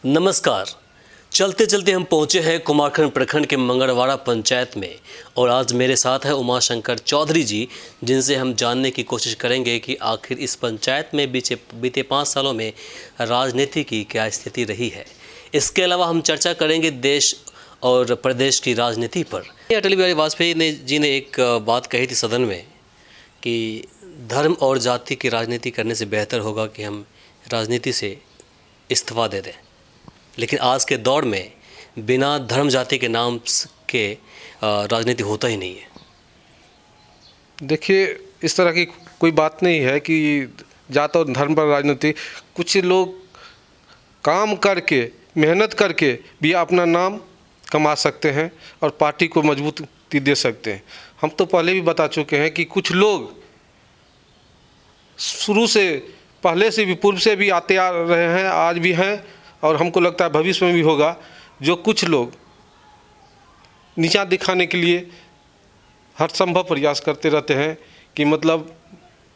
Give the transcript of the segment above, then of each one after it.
नमस्कार। चलते चलते हम पहुंचे हैं कुमारखंड प्रखंड के मंगड़वाड़ा पंचायत में और आज मेरे साथ है उमाशंकर चौधरी जी, जिनसे हम जानने की कोशिश करेंगे कि आखिर इस पंचायत में बीते 5 सालों में राजनीति की क्या स्थिति रही है। इसके अलावा हम चर्चा करेंगे देश और प्रदेश की राजनीति पर। अटल बिहारी वाजपेयी जी ने एक बात कही थी सदन में कि धर्म और जाति की राजनीति करने से बेहतर होगा कि हम राजनीति से इस्तीफा दे दें। लेकिन आज के दौर में बिना धर्म जाति के नाम के राजनीति होता ही नहीं है। देखिए, इस तरह की कोई बात नहीं है कि जात और धर्म पर राजनीति। कुछ लोग काम करके, मेहनत करके भी अपना नाम कमा सकते हैं और पार्टी को मजबूती दे सकते हैं। हम तो पहले भी बता चुके हैं कि कुछ लोग शुरू से, पहले से भी, पूर्व से भी आते आ रहे हैं, आज भी हैं और हमको लगता है भविष्य में भी होगा। जो कुछ लोग नीचा दिखाने के लिए हर संभव प्रयास करते रहते हैं कि मतलब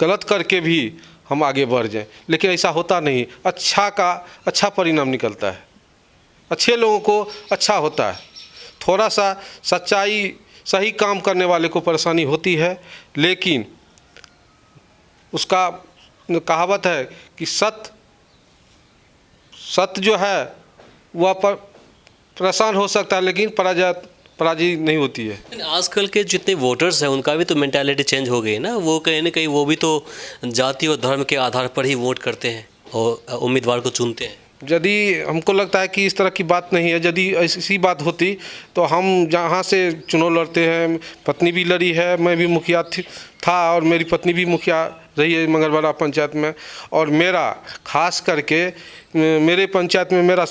गलत करके भी हम आगे बढ़ जाएं, लेकिन ऐसा होता नहीं। अच्छा परिणाम निकलता है, अच्छे लोगों को अच्छा होता है। थोड़ा सा सच्चाई, सही काम करने वाले को परेशानी होती है, लेकिन उसका कहावत है कि सत्य जो है वह पर परेशान हो सकता है, लेकिन पराजय नहीं होती है। आजकल के जितने वोटर्स हैं उनका भी तो मेंटालिटी चेंज हो गई है ना। वो कहीं ना कहीं वो भी तो जाति और धर्म के आधार पर ही वोट करते हैं और उम्मीदवार को चुनते हैं। यदि हमको लगता है कि इस तरह की बात नहीं है। यदि ऐसी बात होती तो हम जहाँ से चुनाव लड़ते हैं, पत्नी भी लड़ी है, मैं भी मुखिया था और मेरी पत्नी भी मुखिया रही है मंगलवाड़ा पंचायत में। और मेरा खास करके मेरे पंचायत में मेरा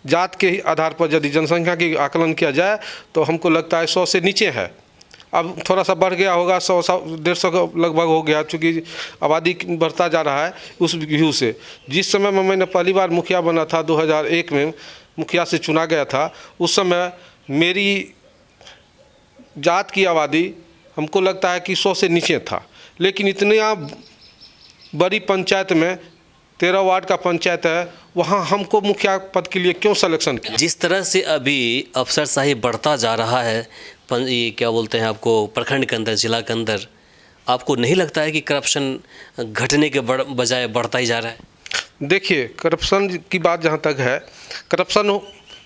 जात के आधार पर यदि जनसंख्या की आकलन किया जाए तो हमको लगता है 100 से नीचे है। अब थोड़ा सा बढ़ गया होगा, 100-150 का लगभग हो गया, चूँकि आबादी बढ़ता जा रहा है। उस व्यू से जिस समय में मैंने पहली बार मुखिया बना था, 2001 में मुखिया से चुना गया था, उस समय मेरी जात की आबादी हमको लगता है कि 100 से नीचे था। लेकिन इतनी बड़ी पंचायत में, 13 वार्ड का पंचायत है, वहाँ हमको मुखिया पद के लिए क्यों सिलेक्शन किया? जिस तरह से अभी अफसरशाही बढ़ता जा रहा है, ये क्या बोलते हैं आपको, प्रखंड के अंदर, जिला के अंदर, आपको नहीं लगता है कि करप्शन घटने के बजाय बढ़ता ही जा रहा है? देखिए, करप्शन की बात जहाँ तक है, करप्शन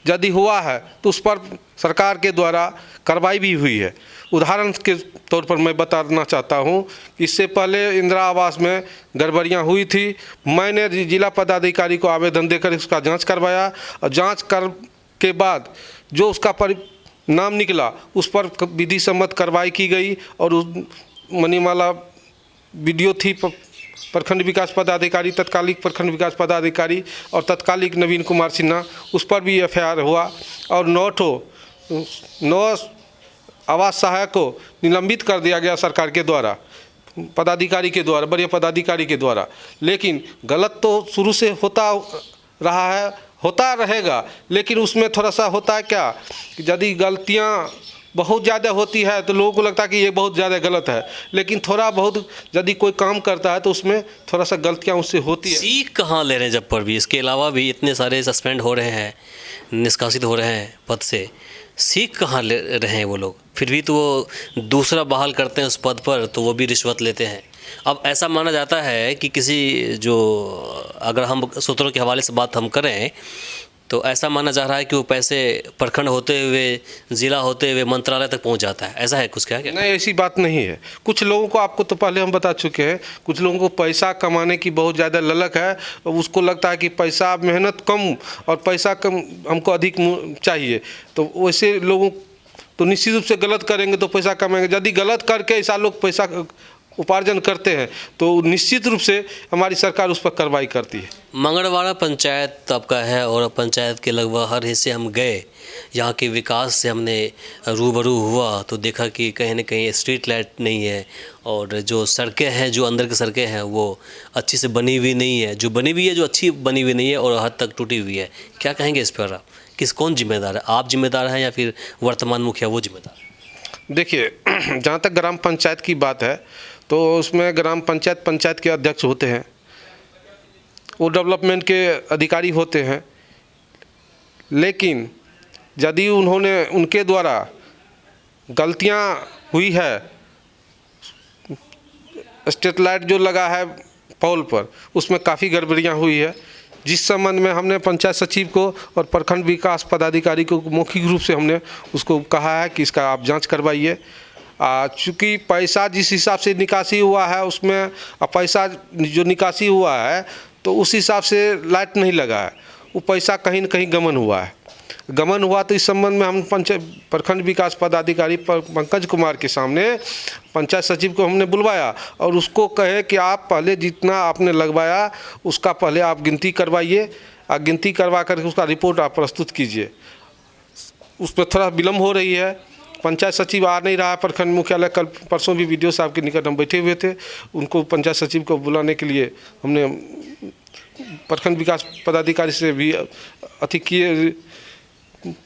यदि हुआ है तो उस पर सरकार के द्वारा कार्रवाई भी हुई है। उदाहरण के तौर पर मैं बताना चाहता हूँ कि इससे पहले इंदिरा आवास में गड़बड़ियाँ हुई थी। मैंने जिला पदाधिकारी को आवेदन देकर उसका जांच करवाया और जांच कर के बाद जो उसका नाम निकला उस पर विधि सम्मत कार्रवाई की गई। और उस मनीमाला वीडियो थी, प्रखंड विकास पदाधिकारी, तत्कालिक प्रखंड विकास पदाधिकारी और तत्कालिक नवीन कुमार सिन्हा, उस पर भी FIR हुआ। और 9 आवास सहायक को निलंबित कर दिया गया सरकार के द्वारा, पदाधिकारी के द्वारा, बड़े पदाधिकारी के द्वारा। लेकिन गलत तो शुरू से होता रहा है, होता रहेगा, लेकिन उसमें थोड़ा सा होता है क्या कि यदि गलतियां बहुत ज़्यादा होती है तो लोगों को लगता है कि ये बहुत ज़्यादा गलत है। लेकिन थोड़ा बहुत यदि कोई काम करता है तो उसमें थोड़ा सा गलतियां उससे होती है। सीख कहाँ ले रहे हैं जब पर भी? इसके अलावा भी इतने सारे सस्पेंड हो रहे हैं, निष्कासित हो रहे हैं पद से, सीख कहाँ ले रहे हैं वो लोग? फिर भी तो वो दूसरा बहाल करते हैं उस पद पर, तो वो भी रिश्वत लेते हैं। अब ऐसा माना जाता है कि किसी, जो अगर हम सूत्रों के हवाले से बात हम करें तो ऐसा माना जा रहा है कि वो पैसे प्रखंड होते हुए, ज़िला होते हुए मंत्रालय तक पहुंच जाता है। ऐसा है कुछ क्या? नहीं, ऐसी बात नहीं है। कुछ लोगों को, आपको तो पहले हम बता चुके हैं, कुछ लोगों को पैसा कमाने की बहुत ज़्यादा ललक है और उसको लगता है कि पैसा, मेहनत कम और पैसा कम हमको अधिक चाहिए। तो वैसे लोगों तो निश्चित रूप से गलत करेंगे तो पैसा कमाएंगे। यदि गलत करके ऐसा लोग पैसा उपार्जन करते हैं तो निश्चित रूप से हमारी सरकार उस पर कार्रवाई करती है। मंगड़वाड़ा पंचायत आपका है और पंचायत के लगभग हर हिस्से हम गए, यहाँ के विकास से हमने रूबरू हुआ तो देखा कि कहीं ना कहीं स्ट्रीट लाइट नहीं है और जो सड़कें हैं, जो अंदर की सड़कें हैं, वो अच्छी से बनी हुई नहीं है। जो बनी हुई है, जो अच्छी बनी हुई नहीं है और हद तक टूटी हुई है। क्या कहेंगे इस पर आप? कौन जिम्मेदार है? आप जिम्मेदार हैं या फिर वर्तमान मुखिया वो जिम्मेदार? देखिए, जहाँ तक ग्राम पंचायत की बात है तो उसमें ग्राम पंचायत के अध्यक्ष होते हैं, वो डेवलपमेंट के अधिकारी होते हैं। लेकिन यदि उनके द्वारा गलतियां हुई है, स्ट्रीट लाइट जो लगा है पोल पर उसमें काफ़ी गड़बड़ियां हुई है, जिस संबंध में हमने पंचायत सचिव को और प्रखंड विकास पदाधिकारी को मौखिक रूप से हमने उसको कहा है कि इसका आप जांच करवाइए। चूँकि पैसा जिस हिसाब से निकासी हुआ है उसमें पैसा जो निकासी हुआ है तो उस हिसाब से लाइट नहीं लगा है, वो पैसा कहीं न कहीं गमन हुआ है। गमन हुआ तो इस संबंध में हम प्रखंड विकास पदाधिकारी पंकज कुमार के सामने पंचायत सचिव को हमने बुलवाया और उसको कहे कि आप पहले जितना आपने लगवाया उसका पहले आप गिनती करवाइए और गिनती करवा करके उसका रिपोर्ट आप प्रस्तुत कीजिए। उस पर थोड़ा विलम्ब हो रही है, पंचायत सचिव आ नहीं रहा है प्रखंड मुख्यालय। कल परसों भी वीडियो साहब के निकट हम बैठे हुए थे, उनको पंचायत सचिव को बुलाने के लिए हमने प्रखंड विकास पदाधिकारी से भी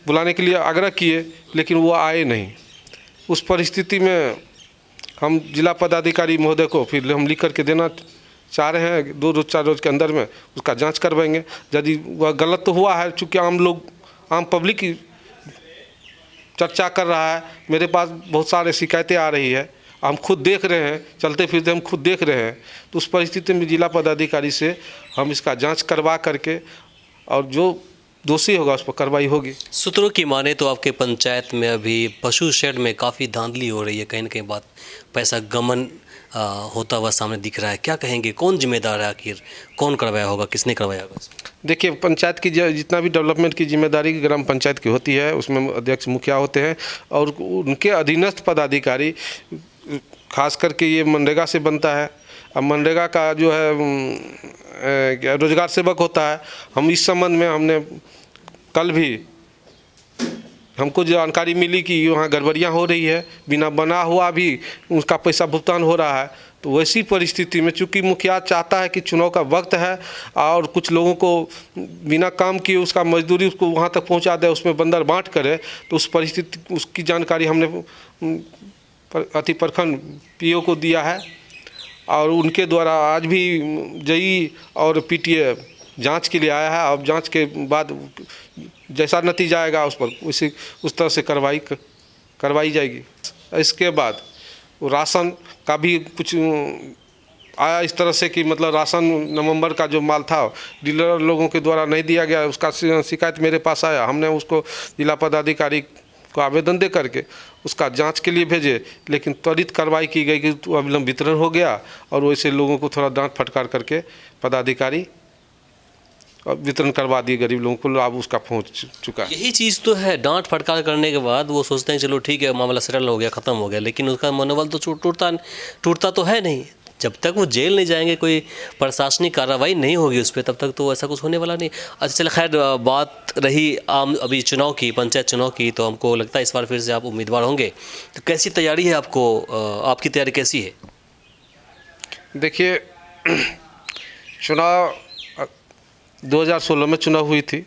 बुलाने के लिए आग्रह किए, लेकिन वो आए नहीं। उस परिस्थिति में हम जिला पदाधिकारी महोदय को फिर हम लिख करके देना चाह रहे हैं, 2 रोज 4 रोज के अंदर में उसका जांच करवाएंगे। यदि वह गलत तो हुआ है, चूँकि आम पब्लिक की चर्चा कर रहा है, मेरे पास बहुत सारे शिकायतें आ रही है, हम खुद देख रहे हैं, चलते फिरते हम खुद देख रहे हैं, तो उस परिस्थिति में जिला पदाधिकारी से हम इसका जांच करवा करके और जो दोषी होगा उस पर कार्रवाई होगी। सूत्रों की माने तो आपके पंचायत में अभी पशु शेड में काफ़ी धांधली हो रही है, कहीं ना कहीं बात पैसा गमन होता हुआ सामने दिख रहा है। क्या कहेंगे, कौन जिम्मेदार है, आखिर कौन करवाया होगा, किसने करवाया होगा? देखिए, पंचायत की जितना भी डेवलपमेंट की जिम्मेदारी ग्राम पंचायत की होती है उसमें अध्यक्ष मुखिया होते हैं और उनके अधीनस्थ पदाधिकारी, खास करके ये मनरेगा से बनता है। अब मनरेगा का जो है रोजगार सेवक होता है। हम इस संबंध में हमने कल भी हमको जानकारी मिली कि वहाँ गड़बड़ियाँ हो रही है, बिना बना हुआ भी उसका पैसा भुगतान हो रहा है। तो वैसी परिस्थिति में चूँकि मुखिया चाहता है कि चुनाव का वक्त है और कुछ लोगों को बिना काम किए उसका मजदूरी उसको वहाँ तक पहुँचा दे, उसमें बंदर बाँट करे, तो उस परिस्थिति उसकी जानकारी हमने प्रखंड पीओ को दिया है और उनके द्वारा आज भी जई और पीटीए जांच के लिए आया है। अब जांच के बाद जैसा नतीजा आएगा उस तरह से करवाई जाएगी। इसके बाद राशन का भी कुछ आया इस तरह से कि मतलब राशन नवंबर का जो माल था डीलर लोगों के द्वारा नहीं दिया गया, उसका शिकायत मेरे पास आया। हमने उसको जिला पदाधिकारी को आवेदन दे करके उसका जांच के लिए भेजे, लेकिन त्वरित कार्रवाई की गई कि अविलंब वितरण हो गया और वैसे लोगों को थोड़ा डांट फटकार करके पदाधिकारी वितरण करवा दिए गरीब लोगों को, लाभ उसका पहुंच चुका है। यही चीज़ तो है, डांट फटकार करने के बाद वो सोचते हैं चलो ठीक है मामला सेटल हो गया, ख़त्म हो गया, लेकिन उसका मनोबल तो टूटता तो है नहीं। जब तक वो जेल नहीं जाएंगे, कोई प्रशासनिक कार्रवाई नहीं होगी उस पर, तब तक तो ऐसा कुछ होने वाला नहीं। अच्छा चलो, खैर बात रही आम अभी चुनाव की, पंचायत चुनाव की, तो हमको लगता है इस बार फिर से आप उम्मीदवार होंगे, तो कैसी तैयारी है आपको, आपकी तैयारी कैसी है? देखिए, चुनाव 2016 में चुनाव हुई थी।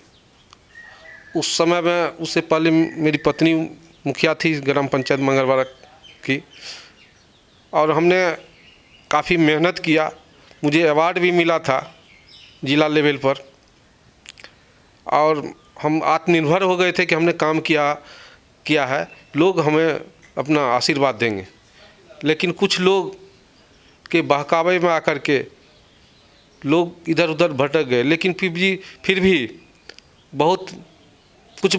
उस समय में उससे पहले मेरी पत्नी मुखिया थी ग्राम पंचायत मंगलवाड़ा की और हमने काफ़ी मेहनत किया, मुझे अवार्ड भी मिला था जिला लेवल पर और हम आत्मनिर्भर हो गए थे कि हमने काम किया है, लोग हमें अपना आशीर्वाद देंगे। लेकिन कुछ लोग के बहकावे में आकर के लोग इधर उधर भटक गए, लेकिन फिर भी बहुत कुछ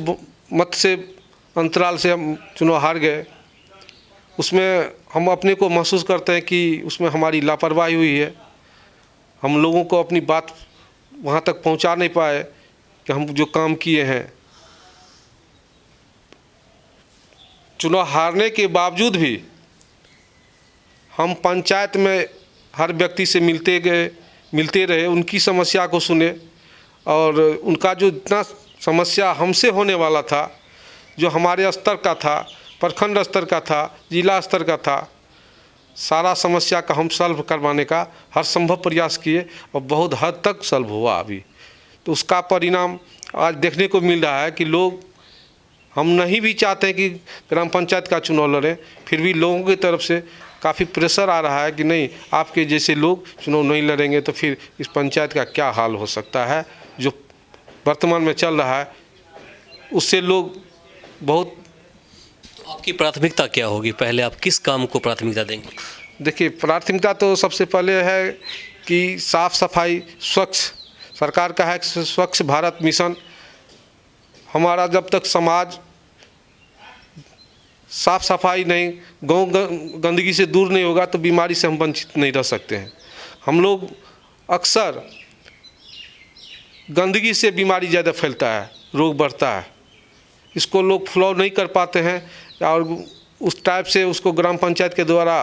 मत से अंतराल से हम चुनाव हार गए। उसमें हम अपने को महसूस करते हैं कि उसमें हमारी लापरवाही हुई है, हम लोगों को अपनी बात वहाँ तक पहुँचा नहीं पाए कि हम जो काम किए हैं। चुनाव हारने के बावजूद भी हम पंचायत में हर व्यक्ति से मिलते रहे, उनकी समस्या को सुने और उनका जो इतना समस्या हमसे होने वाला था, जो हमारे स्तर का था, प्रखंड स्तर का था, जिला स्तर का था, सारा समस्या का हम सॉल्व करवाने का हर संभव प्रयास किए और बहुत हद तक सॉल्व हुआ अभी। तो उसका परिणाम आज देखने को मिल रहा है कि लोग, हम नहीं भी चाहते हैं कि ग्राम पंचायत का चुनाव लड़ें, फिर भी लोगों की तरफ से काफ़ी प्रेशर आ रहा है कि नहीं, आपके जैसे लोग चुनाव नहीं लड़ेंगे तो फिर इस पंचायत का क्या हाल हो सकता है। जो वर्तमान में चल रहा है उससे लोग बहुत। आपकी प्राथमिकता क्या होगी? पहले आप किस काम को प्राथमिकता देंगे? देखिए, प्राथमिकता तो सबसे पहले है कि साफ़ सफाई, स्वच्छ, सरकार का है कि स्वच्छ भारत मिशन। हमारा जब तक समाज साफ़ सफाई नहीं, गाँव गंदगी से दूर नहीं होगा तो बीमारी से हम वंचित नहीं रह सकते हैं। हम लोग अक्सर गंदगी से बीमारी ज़्यादा फैलता है, रोग बढ़ता है, इसको लोग फॉलो नहीं कर पाते हैं और उस टाइप से उसको ग्राम पंचायत के द्वारा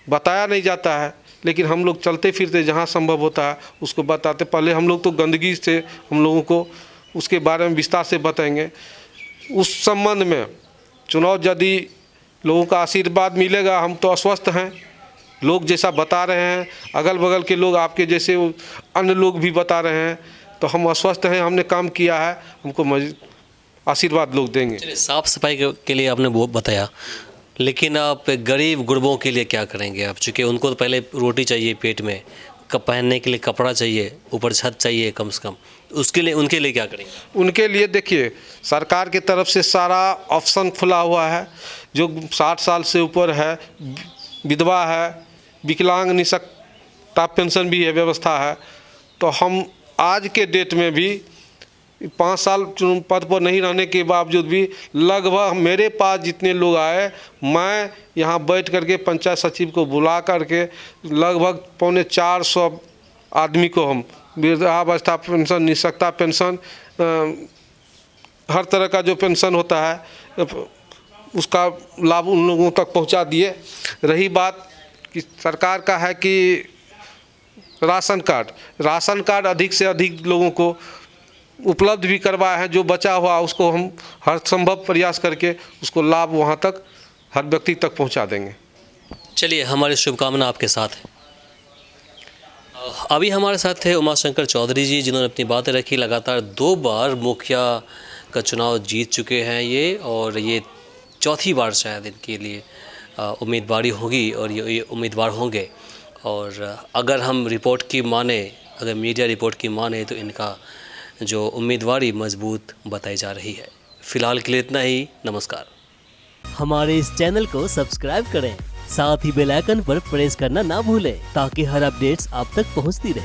बताया नहीं जाता है। लेकिन हम लोग चलते फिरते जहाँ संभव होता है उसको बताते। पहले हम लोग तो गंदगी से हम लोगों को उसके बारे में विस्तार से बताएंगे। उस संबंध में चुनाव यदि लोगों का आशीर्वाद मिलेगा, हम तो आश्वस्त हैं। लोग जैसा बता रहे हैं, अगल बगल के लोग आपके जैसे अन्य लोग भी बता रहे हैं, तो हम आश्वस्त हैं, हमने काम किया है, हमको आशीर्वाद लोग देंगे। चलिए, साफ़ सफाई के लिए आपने वो बताया, लेकिन आप गरीब गुरबों के लिए क्या करेंगे आप? चूँकि उनको तो पहले रोटी चाहिए पेट में, पहनने के लिए कपड़ा चाहिए, ऊपर छत चाहिए कम से कम, उसके लिए उनके लिए क्या करेंगे? उनके लिए देखिए, सरकार की तरफ से सारा ऑप्शन खुला हुआ है। जो 60 साल से ऊपर है, विधवा है, विकलांग निःशक्ता पेंशन भी है, व्यवस्था है। तो हम आज के डेट में भी 5 साल पद पर नहीं रहने के बावजूद भी लगभग मेरे पास जितने लोग आए, मैं यहाँ बैठ करके पंचायत सचिव को बुला करके लगभग 450 आदमी को हम वृद्धावस्था पेंशन, निःशक्ता पेंशन, हर तरह का जो पेंशन होता है उसका लाभ उन लोगों तक पहुँचा दिए। रही बात कि सरकार का है कि राशन कार्ड अधिक से अधिक लोगों को उपलब्ध भी करवाए हैं। जो बचा हुआ उसको हम हर संभव प्रयास करके उसको लाभ वहाँ तक हर व्यक्ति तक पहुँचा देंगे। चलिए, हमारी शुभकामना आपके साथ है। अभी हमारे साथ थे उमाशंकर चौधरी जी, जिन्होंने अपनी बातें रखी। लगातार 2 बार मुखिया का चुनाव जीत चुके हैं ये, और ये चौथी बार शायद इनके लिए उम्मीदवारी होगी और ये उम्मीदवार होंगे। और अगर हम रिपोर्ट की माने, अगर मीडिया रिपोर्ट की माने, तो इनका जो उम्मीदवारी मजबूत बताई जा रही है। फ़िलहाल के लिए इतना ही। नमस्कार। हमारे इस चैनल को सब्सक्राइब करें, साथ ही बेल आइकन पर प्रेस करना ना भूलें, ताकि हर अपडेट्स आप तक पहुंचती रहे।